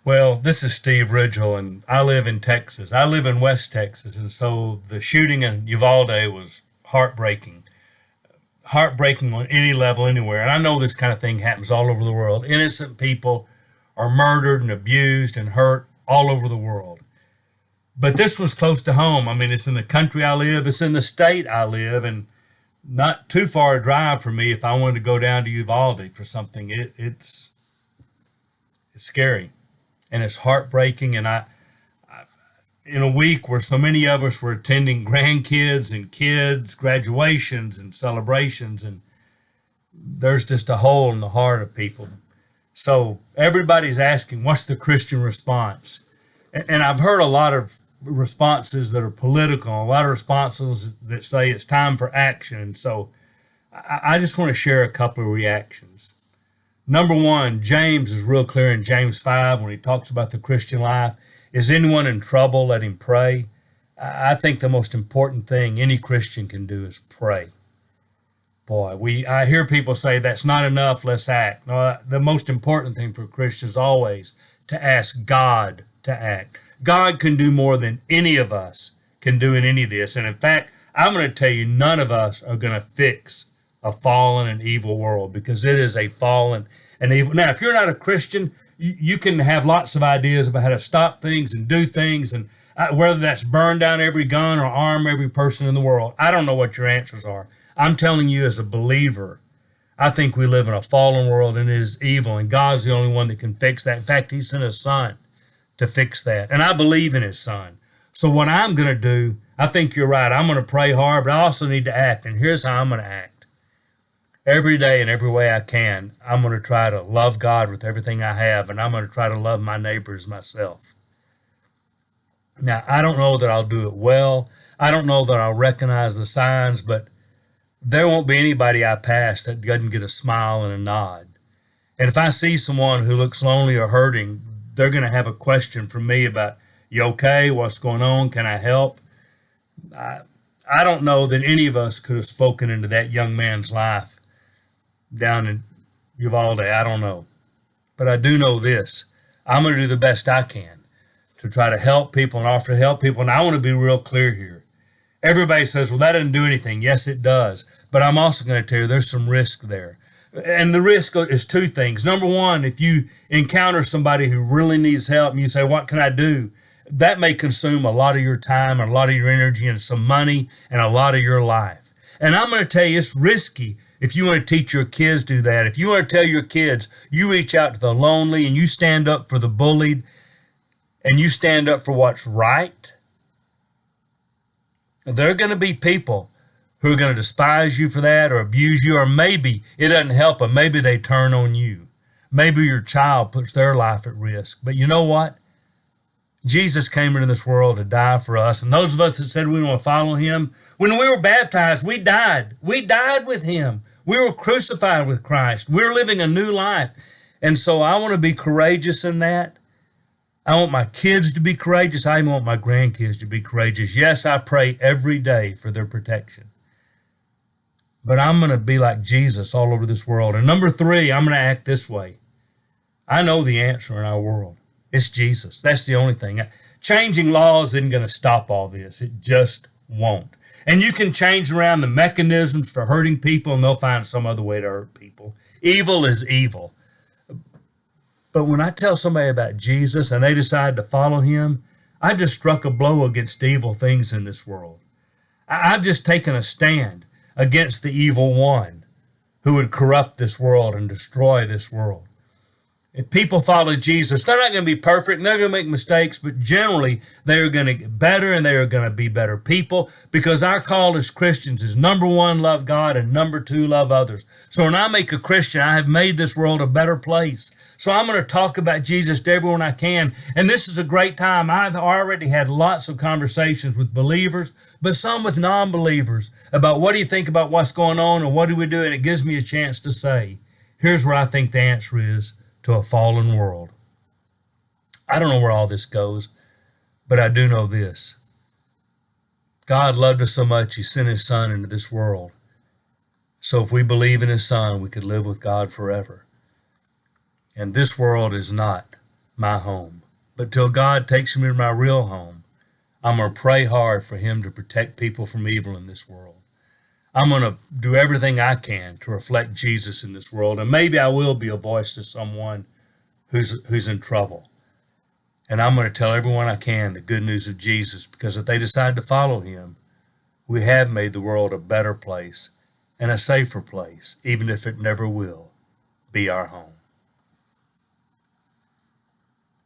Well, this is Steve Ridgel, and I live in Texas. I live in West Texas, and so the shooting in Uvalde was heartbreaking. Heartbreaking on any level, anywhere. And I know this kind of thing happens all over the world. Innocent people are murdered and abused and hurt all over the world. But this was close to home. I mean, it's in the country I live, it's in the state I live, and not too far a drive for me if I wanted to go down to Uvalde for something. It's scary and it's heartbreaking. And in a week where so many of us were attending grandkids and kids graduations and celebrations, and there's just a hole in the heart of people. So everybody's asking, what's the Christian response? And I've heard a lot of responses that are political, a lot of responses that say it's time for action. And so I just want to share a couple of reactions. Number one, James is real clear in James 5 when he talks about the Christian life. Is anyone in trouble? Let him pray. I think the most important thing any Christian can do is pray. Boy, I hear people say that's not enough, let's act. No, the most important thing for Christians always to ask God to act. God can do more than any of us can do in any of this. And in fact, I'm going to tell you, none of us are going to fix a fallen and evil world, because it is a fallen and evil. Now, if you're not a Christian, you can have lots of ideas about how to stop things and do things, and whether that's burn down every gun or arm every person in the world. I don't know what your answers are. I'm telling you, as a believer, I think we live in a fallen world and it is evil, and God's the only one that can fix that. In fact, He sent His Son to fix that, and I believe in His Son. So what I'm going to do, I think you're right. I'm going to pray hard, but I also need to act, and here's how I'm going to act. Every day and every way I can, I'm going to try to love God with everything I have, and I'm going to try to love my neighbors myself. Now, I don't know that I'll do it well. I don't know that I'll recognize the signs, but there won't be anybody I pass that doesn't get a smile and a nod. And if I see someone who looks lonely or hurting, they're going to have a question from me about, you okay? What's going on? Can I help? I don't know that any of us could have spoken into that young man's life down in Uvalde. I don't know. But I do know this. I'm going to do the best I can to try to help people and offer to help people. And I want to be real clear here. Everybody says, well, that doesn't do anything. Yes, it does. But I'm also going to tell you there's some risk there. And the risk is two things. Number one, if you encounter somebody who really needs help and you say, what can I do? That may consume a lot of your time and a lot of your energy and some money and a lot of your life. And I'm going to tell you, it's risky if you want to teach your kids to do that. If you want to tell your kids, you reach out to the lonely and you stand up for the bullied and you stand up for what's right, there are going to be people who are going to despise you for that or abuse you, or maybe it doesn't help them. Maybe they turn on you. Maybe your child puts their life at risk. But you know what? Jesus came into this world to die for us. And those of us that said we want to follow Him, when we were baptized, we died. We died with Him. We were crucified with Christ. We're living a new life. And so I want to be courageous in that. I want my kids to be courageous. I even want my grandkids to be courageous. Yes, I pray every day for their protection. But I'm going to be like Jesus all over this world. And number three, I'm going to act this way. I know the answer in our world. It's Jesus. That's the only thing. Changing laws isn't going to stop all this. It just won't. And you can change around the mechanisms for hurting people, and they'll find some other way to hurt people. Evil is evil. But when I tell somebody about Jesus and they decide to follow Him, I've just struck a blow against evil things in this world. I've just taken a stand against the evil one who would corrupt this world and destroy this world. If people follow Jesus, they're not going to be perfect and they're going to make mistakes, but generally they are going to get better and they are going to be better people, because our call as Christians is number one, love God, and number two, love others. So when I make a Christian, I have made this world a better place. So I'm going to talk about Jesus to everyone I can. And this is a great time. I've already had lots of conversations with believers, but some with non-believers about what do you think about what's going on and what do we do? And it gives me a chance to say, here's where I think the answer is to a fallen world. I don't know where all this goes, but I do know this. God loved us so much, He sent His Son into this world. So if we believe in His Son, we could live with God forever. And this world is not my home. But till God takes me to my real home, I'm going to pray hard for him to protect people from evil in this world. I'm going to do everything I can to reflect Jesus in this world. And maybe I will be a voice to someone who's in trouble. And I'm going to tell everyone I can the good news of Jesus, because if they decide to follow him, we have made the world a better place and a safer place, even if it never will be our home.